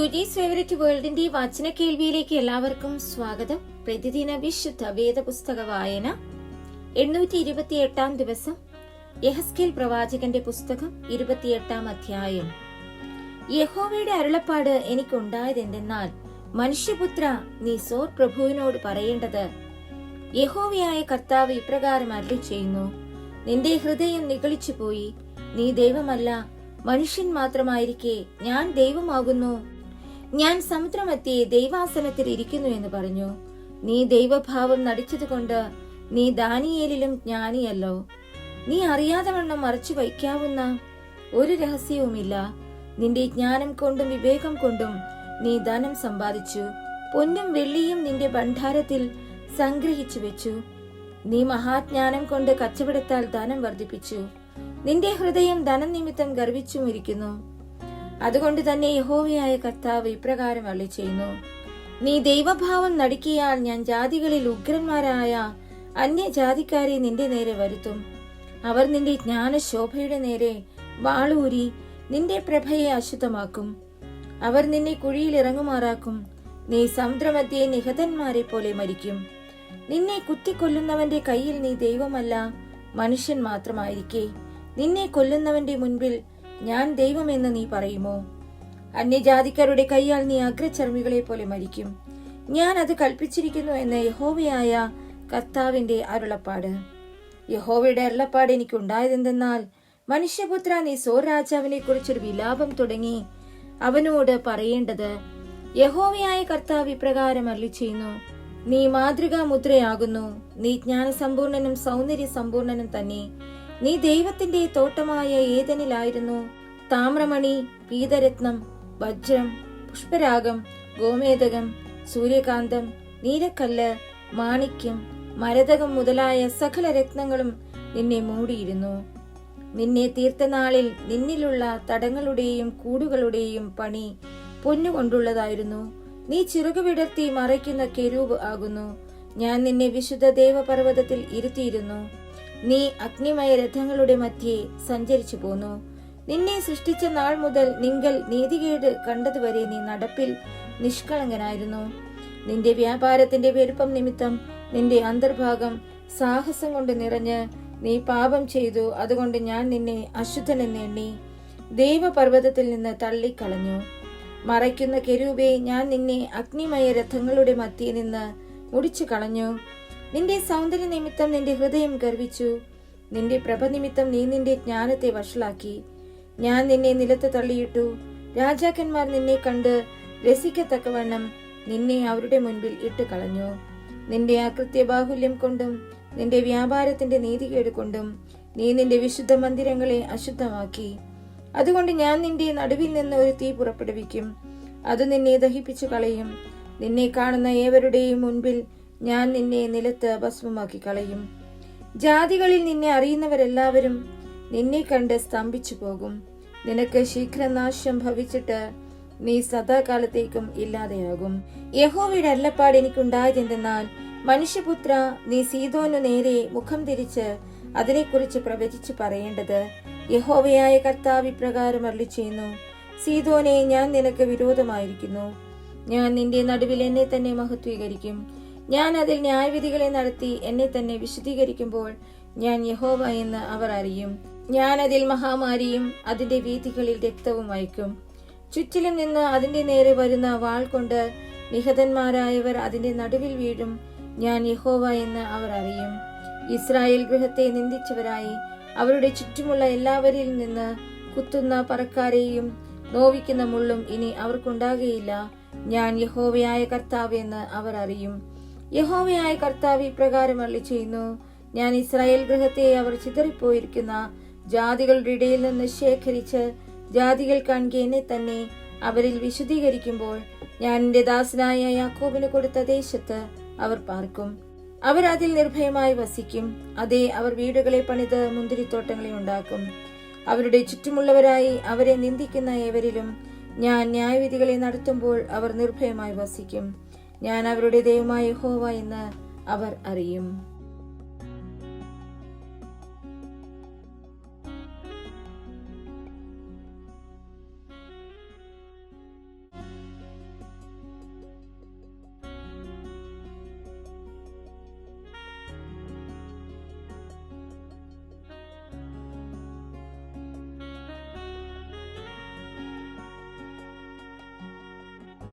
Joji's favourite വേൾഡിന്റെ വചന കേൾവിയിലേക്ക് എല്ലാവർക്കും സ്വാഗതം. പ്രതിദിന വിശുദ്ധ വേദപുസ്തക വായന 828 ദിവസം. യെഹെസ്കേൽ പ്രവാചകന്റെ പുസ്തകം 28 അധ്യായം. യഹോവയുടെ അരുളപ്പാട് എനിക്കുണ്ടായതെന്തെന്നാൽ, മനുഷ്യപുത്ര, നീ സോർ പ്രഭുവിനോട് പറയേണ്ടത്, യഹോവയായ കർത്താവ് ഇപ്രകാരം അരുളിച്ചെയ്യുന്നു, നിന്റെ ഹൃദയം നിഗളിച്ചു പോയി, നീ ദൈവമല്ല, മനുഷ്യൻ മാത്രമായിരിക്കെ ഞാൻ ദൈവമാകുന്നു. ഞാൻ സമുദ്രമധ്യേ ദൈവാസനത്തിൽ ഇരിക്കുന്നു എന്ന് പറഞ്ഞു. നീ ദൈവഭാവം നടിച്ചതുകൊണ്ട് നീ ദാനിയേലിലും ജ്ഞാനിയല്ലോ. നീ അറിയാതെ വണ്ണം മറച്ചു വയ്ക്കാവുന്ന ഒരു രഹസ്യവുമില്ല. നിന്റെ ജ്ഞാനം കൊണ്ടും വിവേകം കൊണ്ടും നീ ധനം സമ്പാദിച്ചു, പൊന്നും വെള്ളിയും നിന്റെ ഭണ്ഡാരത്തിൽ സംഗ്രഹിച്ചു വെച്ചു. നീ മഹാജ്ഞാനം കൊണ്ട് കച്ചവടത്താൽ ധനം വർദ്ധിപ്പിച്ചു. നിന്റെ ഹൃദയം ധനം നിമിത്തം ഗർവിച്ചും ഇരിക്കുന്നു. അതുകൊണ്ട് തന്നെ യഹോവയായ കർത്താവ് ഇപ്രകാരം അരുളിച്ചെയ്യുന്നു, നീ ദൈവഭാവം നടിക്കിയാൽ ഞാൻ ജാതികളിൽ ഉഗ്രന്മാരായ അന്യജാതിക്കാരെ നിന്റെ നേരെ വരുത്തും. അവർ നിന്റെ ജ്ഞാനശോഭയുടെ നേരെ വാളൂരി നിന്റെ പ്രഭയെ അശുദ്ധമാക്കും. അവർ നിന്നെ കുഴിയിൽ ഇറങ്ങുമാറാക്കും. നീ സമുദ്രമധ്യേ നിഹതന്മാരെ പോലെ മരിക്കും. നിന്നെ കുത്തിക്കൊല്ലുന്നവന്റെ കയ്യിൽ നീ ദൈവമല്ല, മനുഷ്യൻ മാത്രമായിരിക്കെ നിന്നെ കൊല്ലുന്നവന്റെ മുൻപിൽ ഞാൻ ദൈവമെന്ന് നീ പറയുമോ? അന്യജാതിക്കാരുടെ കൈയാൽ നീ അഗ്രചർമ്മികളെ പോലെ മരിക്കും. ഞാൻ അത് കൽപ്പിച്ചിരിക്കുന്നു എന്ന് യഹോവയായ കർത്താവിന്റെ അരുളപ്പാട്. യഹോവയുടെ അരുളപ്പാട് എനിക്കുണ്ടായതെന്തെന്നാൽ, മനുഷ്യപുത്ര, നീ സോർ രാജാവിനെ കുറിച്ചൊരു വിലാപം തുടങ്ങി അവനോട് പറയേണ്ടത്, യഹോവയായ കർത്താവ് ഇപ്രകാരം അരുളിച്ചെയ്യുന്നു, നീ മാതൃകാ മുദ്രയാകുന്നു. നീ ജ്ഞാനസമ്പൂർണനും സൗന്ദര്യ സമ്പൂർണനും തന്നെ. നീ ദൈവത്തിന്റെ തോട്ടമായ ഏദനിലായിരുന്നു. താമ്രമണി, പീതരത്നം, വജ്രം, പുഷ്പരാഗം, ഗോമേതകം, സൂര്യകാന്തം, നീലക്കല്ല്, മാണിക്യം, മരതകം മുതലായ സകല രത്നങ്ങളും നിന്നെ മൂടിയിരുന്നു. നിന്നെ തീർത്തനാളിൽ നിന്നിലുള്ള തടങ്ങളുടെയും കൂടുകളുടെയും പണി പൊന്നുകൊണ്ടുള്ളതായിരുന്നു. നീ ചിറകു വിടർത്തി മറയ്ക്കുന്ന കെരൂബ് ആകുന്നു. ഞാൻ നിന്നെ വിശുദ്ധ ദേവപർവ്വതത്തിൽ ഇരുത്തിയിരുന്നു. നീ അഗ്നിമയ രഥങ്ങളുടെ മധ്യേ സഞ്ചരിച്ചു പോന്നു. നിന്നെ സൃഷ്ടിച്ച നാൾ മുതൽ നിങ്ങൾ നീതികേട് കണ്ടതുവരെ നീ നടപ്പിൽ നിഷ്കളങ്കനായിരുന്നു. നിന്റെ വ്യാപാരത്തിന്റെ പെരുപ്പം നിമിത്തം നിന്റെ അന്തർഭാഗം സാഹസം കൊണ്ട് നിറഞ്ഞ് നീ പാപം ചെയ്തു. അതുകൊണ്ട് ഞാൻ നിന്നെ അശുദ്ധനെന്ന് എണ്ണി ദൈവപർവ്വതത്തിൽ നിന്ന് തള്ളിക്കളഞ്ഞു. മറയ്ക്കുന്ന കെരൂബേ, ഞാൻ നിന്നെ അഗ്നിമയ രഥങ്ങളുടെ മധ്യേ നിന്ന് മുടിച്ചു കളഞ്ഞു. നിന്റെ സൗന്ദര്യ നിമിത്തം നിന്റെ ഹൃദയം ഗർവിച്ചു. നിന്റെ പ്രഭ നിമിത്തം നീ നിന്റെ ജ്ഞാനത്തെ വഷളാക്കി. ഞാൻ നിന്നെ നിലത്ത് തള്ളിയിട്ടു. രാജാക്കന്മാർ നിന്നെ കണ്ട് രസിക്കത്തക്കവണ്ണം നിന്നെ അവരുടെ മുൻപിൽ ഇട്ട് കളഞ്ഞു. നിന്റെ അകൃത്യ ബാഹുല്യം കൊണ്ടും നിന്റെ വ്യാപാരത്തിന്റെ നീതികേട് കൊണ്ടും നീ നിന്റെ വിശുദ്ധ മന്ദിരങ്ങളെ അശുദ്ധമാക്കി. അതുകൊണ്ട് ഞാൻ നിന്റെ നടുവിൽ നിന്ന് ഒരു തീ പുറപ്പെടുവിക്കും. അത് നിന്നെ ദഹിപ്പിച്ചു കളയും. നിന്നെ കാണുന്ന ഏവരുടെയും മുൻപിൽ ഞാൻ നിന്നെ നിലത്ത് ഭസ്മമാക്കി കളയും. ജാതികളിൽ നിന്നെ അറിയുന്നവരെല്ലാവരും നിന്നെ കണ്ട് സ്തംഭിച്ചു പോകും. നിനക്ക് ശീഘ്രനാശം ഭവിച്ചിട്ട് നീ സദാകാലത്തേക്കും ഇല്ലാതെയാകും. യഹോവയുടെ അരുളപ്പാട് എനിക്കുണ്ടായതെന്തെന്നാൽ, മനുഷ്യപുത്ര, നീ സീദോനു നേരെ മുഖം തിരിച്ച് അതിനെക്കുറിച്ച് പ്രവചിച്ചു പറയേണ്ടത്, യഹോവയായ കർത്താവ് ഇപ്രകാരം അരുളിച്ചെയ്യുന്നു, സീദോനെ, ഞാൻ നിനക്ക് വിരോധമായിരിക്കുന്നു. ഞാൻ നിന്റെ നടുവിൽ എന്നെ തന്നെ മഹത്വീകരിക്കും. ഞാൻ അതിൽ ന്യായവിധികളെ നടത്തി എന്നെ തന്നെ വിശദീകരിക്കുമ്പോൾ ഞാൻ യഹോവ എന്ന് അവർ അറിയും. ഞാൻ അതിൽ മഹാമാരിയും അതിന്റെ വീഥികളിൽ രക്തവും അയക്കും. ചുറ്റിലും നിന്ന് അതിന്റെ നേരെ വരുന്ന വാൾ കൊണ്ട് നിഹതന്മാരായവർ അതിന്റെ നടുവിൽ വീഴും. ഞാൻ യഹോവ എന്ന് അവർ അറിയും. ഇസ്രായേൽ ഗൃഹത്തെ നിന്ദിച്ചവരായി അവരുടെ ചുറ്റുമുള്ള എല്ലാവരിൽ നിന്ന് കുത്തുന്ന പറക്കാരെയും നോവിക്കുന്ന മുള്ളും ഇനി അവർക്കുണ്ടാകുകയില്ല. ഞാൻ യഹോവയായ കർത്താവ് എന്ന് അവർ അറിയും. യഹോവയായ കർത്താവ് ഇപ്രകാരം അരുളിച്ചെയ്യുന്നു, ഞാൻ ഇസ്രായേൽ ഗൃഹത്തെ അവർ ചിതറിപ്പോയിരിക്കുന്ന ജാതികളുടെ ഇടയിൽ നിന്ന് ശേഖരിച്ച് ജാതികൾ കാൺകെ എന്നെ തന്നെ അവരിൽ വിശുദ്ധീകരിക്കുമ്പോൾ ഞാൻ എന്റെ ദാസനായ യാക്കോബിന് കൊടുത്ത ദേശത്ത് അവർ പാർക്കും. അവർ അതിൽ നിർഭയമായി വസിക്കും. അതേ, അവർ വീടുകളെ പണിത് മുന്തിരിത്തോട്ടങ്ങളെ ഉണ്ടാക്കും. അവരുടെ ചുറ്റുമുള്ളവരായി അവരെ നിന്ദിക്കുന്ന ഏവരിലും ഞാൻ ന്യായവിധികളെ നടത്തുമ്പോൾ അവർ നിർഭയമായി വസിക്കും. ഞാൻ അവരുടെ ദൈവമായ യഹോവ എന്ന് അവർ അറിയും.